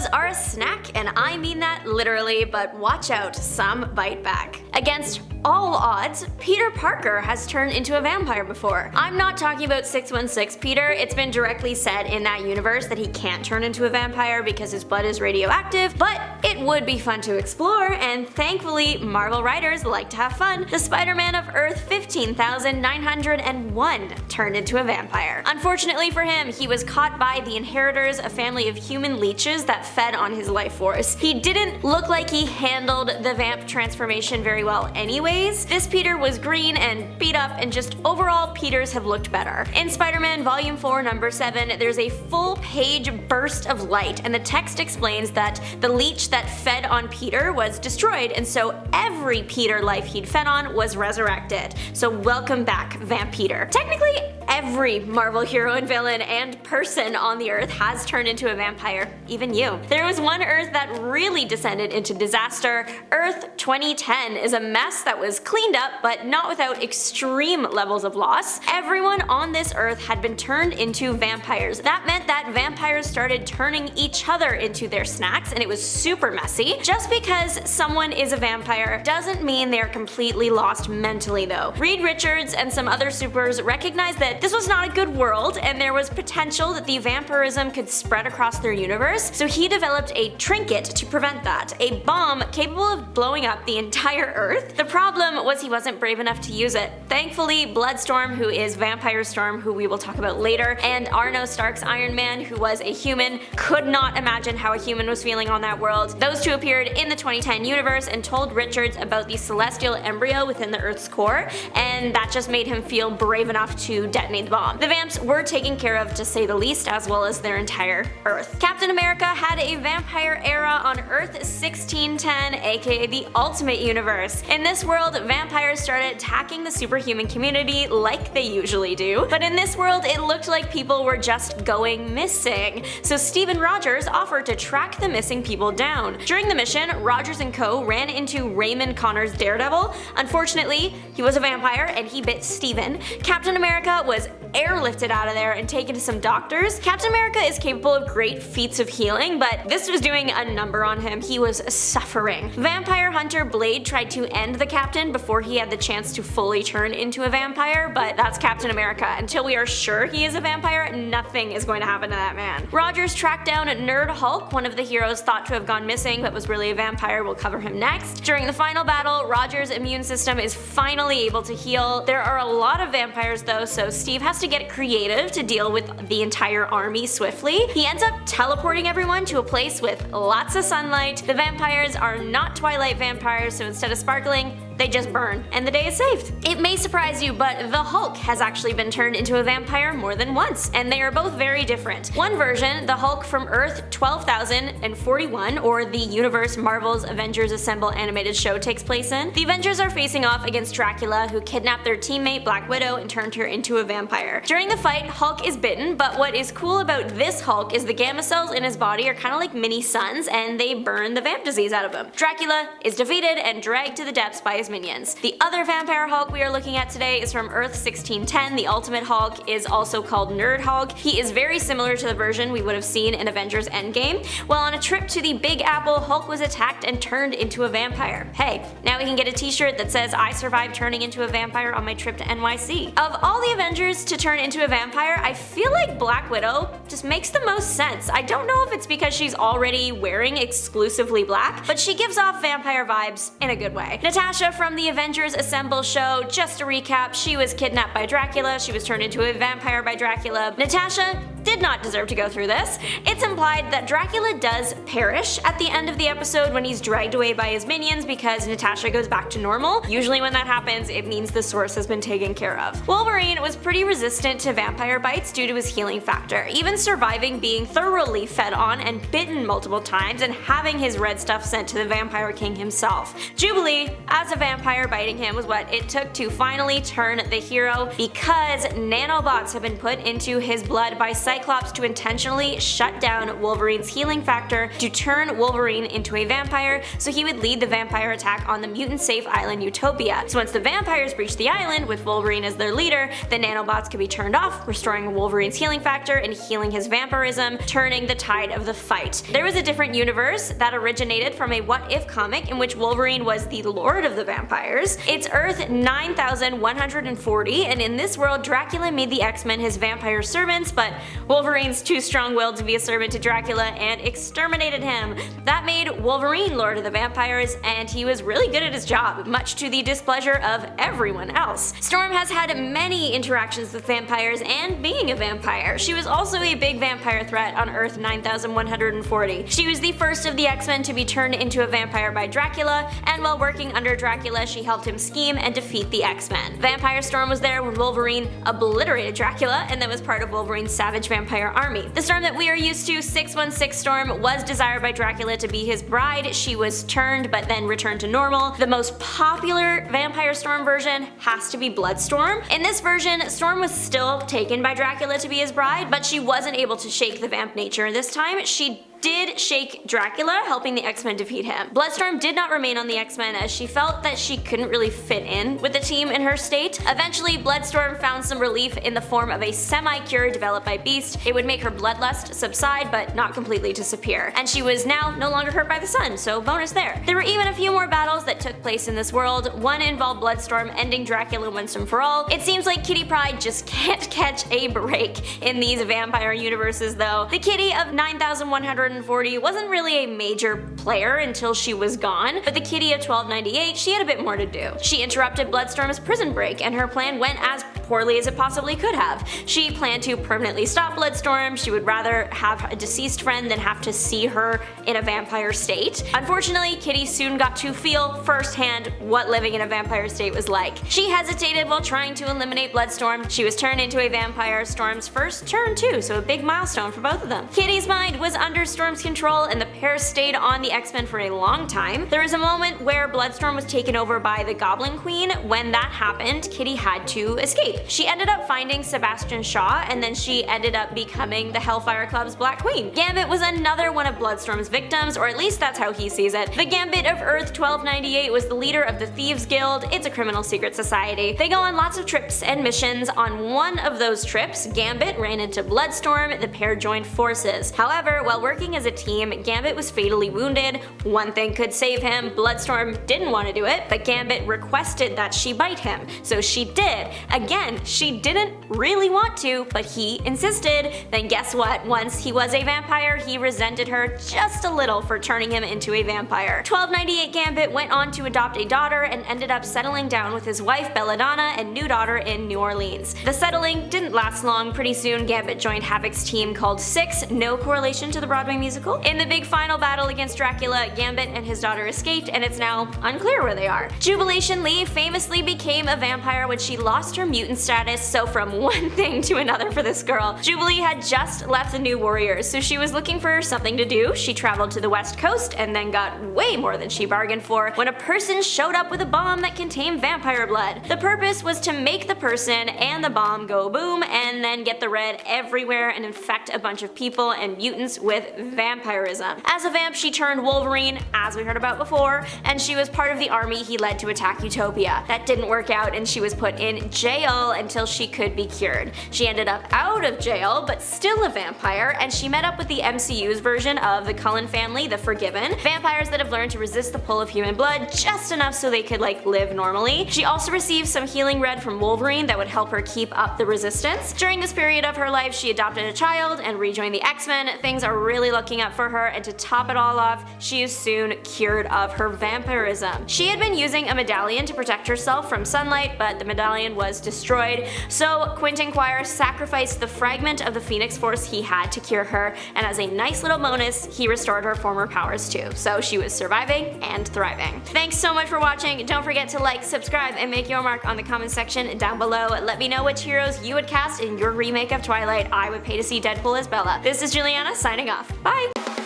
are a snack, and I mean that literally, but watch out, some bite back. Against all odds, Peter Parker has turned into a vampire before. I'm not talking about 616 Peter. It's been directly said in that universe that he can't turn into a vampire because his blood is radioactive, but it would be fun to explore, and thankfully Marvel writers like to have fun. The Spider-Man of Earth 15,901 turned into a vampire. Unfortunately for him, he was caught by the Inheritors, a family of human leeches that fed on his life force. He didn't look like he handled the vamp transformation very well anyways. This Peter was green and beat up, and just overall Peters have looked better. In Spider-Man Volume 4 number 7, there's a full page burst of light, and the text explains that the leech that fed on Peter was destroyed, and so every Peter life he'd fed on was resurrected. So welcome back, Vamp Peter. Technically, every Marvel hero and villain and person on the Earth has turned into a vampire, even you. There was one Earth that really descended into disaster. Earth 2010 is a mess that was cleaned up, but not without extreme levels of loss. Everyone on this Earth had been turned into vampires. That meant that vampires started turning each other into their snacks, and it was super messy. Just because someone is a vampire doesn't mean they're completely lost mentally though. Reed Richards and some other supers recognized that this was not a good world, and there was potential that the vampirism could spread across their universe, so he developed a trinket to prevent that, a bomb capable of blowing up the entire Earth. The problem was he wasn't brave enough to use it. Thankfully, Bloodstorm, who is Vampire Storm, who we will talk about later, and Arno Stark's Iron Man, who was a human, could not imagine how a human was feeling on that world. Those two appeared in the 2010 universe and told Richards about the celestial embryo within the Earth's core, and that just made him feel brave enough to detonate the bomb. The vamps were taken care of, to say the least, as well as their entire Earth. Captain America had a vampire era on Earth 1610, aka the Ultimate Universe. In this world, vampires started attacking the superhuman community like they usually do, but in this world it looked like people were just going missing. So Steven Rogers offered to track the missing people down. During the mission, Rogers and co. ran into Raymond Connor's Daredevil. Unfortunately, he was a vampire and he bit Steven. Captain America was airlifted out of there and taken to some doctors. Captain America is capable of great feats of healing, but this was doing a number on him. He was suffering. Vampire hunter Blade tried to end the Captain before he had the chance to fully turn into a vampire, but that's Captain America. Until we are sure he is a vampire, nothing is going to happen to that man. Rogers tracked down Nerd Hulk, one of the heroes thought to have gone missing but was really a vampire. We'll cover him next. During the final battle, Rogers' immune system is finally able to heal. There are a lot of vampires though, so Steve has to get creative to deal with the entire army swiftly. He ends up teleporting everyone to a place with lots of sunlight. The vampires are not Twilight vampires, so instead of sparkling, they just burn, and the day is saved. It may surprise you, but the Hulk has actually been turned into a vampire more than once, and they are both very different. One version, the Hulk from Earth 12,041, or the universe Marvel's Avengers Assemble animated show takes place in, the Avengers are facing off against Dracula, who kidnapped their teammate Black Widow and turned her into a vampire. During the fight, Hulk is bitten, but what is cool about this Hulk is the gamma cells in his body are kind of like mini suns, and they burn the vamp disease out of him. Dracula is defeated and dragged to the depths by his minions. The other vampire Hulk we are looking at today is from Earth 1610. The Ultimate Hulk is also called Nerd Hulk. He is very similar to the version we would have seen in Avengers Endgame. While on a trip to the Big Apple, Hulk was attacked and turned into a vampire. Hey, now we can get a t-shirt that says I survived turning into a vampire on my trip to NYC. Of all the Avengers to turn into a vampire, I feel like Black Widow just makes the most sense. I don't know if it's because she's already wearing exclusively black, but she gives off vampire vibes in a good way. Natasha from the Avengers Assemble show, just to recap, she was kidnapped by Dracula, she was turned into a vampire by Dracula. Natasha did not deserve to go through this. It's implied that Dracula does perish at the end of the episode when he's dragged away by his minions because Natasha goes back to normal. Usually when that happens, it means the source has been taken care of. Wolverine was pretty resistant to vampire bites due to his healing factor, even surviving being thoroughly fed on and bitten multiple times and having his red stuff sent to the Vampire King himself. Jubilee, as a vampire, biting him was what it took to finally turn the hero because nanobots have been put into his blood by Cyclops Cyclops to intentionally shut down Wolverine's healing factor to turn Wolverine into a vampire so he would lead the vampire attack on the mutant-safe island Utopia. So once the vampires breached the island with Wolverine as their leader, the nanobots could be turned off, restoring Wolverine's healing factor and healing his vampirism, turning the tide of the fight. There was a different universe that originated from a What If comic in which Wolverine was the lord of the vampires. It's Earth 9140, and in this world Dracula made the X-Men his vampire servants, but Wolverine's too strong-willed to be a servant to Dracula and exterminated him. That made Wolverine lord of the vampires, and he was really good at his job, much to the displeasure of everyone else. Storm has had many interactions with vampires and being a vampire. She was also a big vampire threat on Earth 9140. She was the first of the X-Men to be turned into a vampire by Dracula, and while working under Dracula, she helped him scheme and defeat the X-Men. Vampire Storm was there when Wolverine obliterated Dracula and then was part of Wolverine's savage vampire army. The Storm that we are used to, 616 Storm, was desired by Dracula to be his bride. She was turned but then returned to normal. The most popular Vampire Storm version has to be Bloodstorm. In this version, Storm was still taken by Dracula to be his bride, but she wasn't able to shake the vamp nature this time. She did shake Dracula, helping the X-Men defeat him. Bloodstorm did not remain on the X-Men as she felt that she couldn't really fit in with the team in her state. Eventually, Bloodstorm found some relief in the form of a semi-cure developed by Beast. It would make her bloodlust subside, but not completely disappear. And she was now no longer hurt by the sun, so bonus there. There were even a few more battles that took place in this world. One involved Bloodstorm ending Dracula once and for all. It seems like Kitty Pryde just can't catch a break in these vampire universes though. The Kitty of 9140 wasn't really a major player until she was gone, but the Kitty of 1298, she had a bit more to do. She interrupted Bloodstorm's prison break, and her plan went as poorly as it possibly could have. She planned to permanently stop Bloodstorm. She would rather have a deceased friend than have to see her in a vampire state. Unfortunately, Kitty soon got to feel firsthand what living in a vampire state was like. She hesitated while trying to eliminate Bloodstorm. She was turned into a vampire, Storm's first turn too, so a big milestone for both of them. Kitty's mind was under Storm's control, and the pair stayed on the X-Men for a long time. There was a moment where Bloodstorm was taken over by the Goblin Queen. When that happened, Kitty had to escape. She ended up finding Sebastian Shaw, and then she ended up becoming the Hellfire Club's Black Queen. Gambit was another one of Bloodstorm's victims, or at least that's how he sees it. The Gambit of Earth 1298 was the leader of the Thieves Guild. It's a criminal secret society. They go on lots of trips and missions. On one of those trips, Gambit ran into Bloodstorm. The pair joined forces. However, while working as a team, Gambit was fatally wounded. One thing could save him. Bloodstorm didn't want to do it, but Gambit requested that she bite him, so she did. Again, she didn't really want to, but he insisted. Then guess what? Once he was a vampire, he resented her just a little for turning him into a vampire. 1298 Gambit went on to adopt a daughter and ended up settling down with his wife Belladonna and new daughter in New Orleans. The settling didn't last long. Pretty soon, Gambit joined Havoc's team called Six, no correlation to the Broadway musical. In the big final battle against Dracula, Gambit and his daughter escaped, and it's now unclear where they are. Jubilation Lee famously became a vampire when she lost her mutant status, so from one thing to another for this girl. Jubilee had just left the New Warriors, so she was looking for something to do. She traveled to the West Coast and then got way more than she bargained for when a person showed up with a bomb that contained vampire blood. The purpose was to make the person and the bomb go boom and then get the red everywhere and infect a bunch of people and mutants with vampirism. As a vamp, she turned Wolverine, as we heard about before, and she was part of the army he led to attack Utopia. That didn't work out, and she was put in jail until she could be cured. She ended up out of jail, but still a vampire, and she met up with the MCU's version of the Cullen family, the Forgiven, vampires that have learned to resist the pull of human blood just enough so they could live normally. She also received some healing red from Wolverine that would help her keep up the resistance. During this period of her life, she adopted a child and rejoined the X-Men. Things are really looking up for her, and to top it all off, she is soon cured of her vampirism. She had been using a medallion to protect herself from sunlight, but the medallion was destroyed, so Quentin Quire sacrificed the fragment of the Phoenix Force he had to cure her, and as a nice little bonus, he restored her former powers too. So she was surviving and thriving. Thanks so much for watching. Don't forget to like, subscribe, and make your mark on the comment section down below. Let me know which heroes you would cast in your remake of Twilight. I would pay to see Deadpool as Bella. This is Juliana signing off. Bye!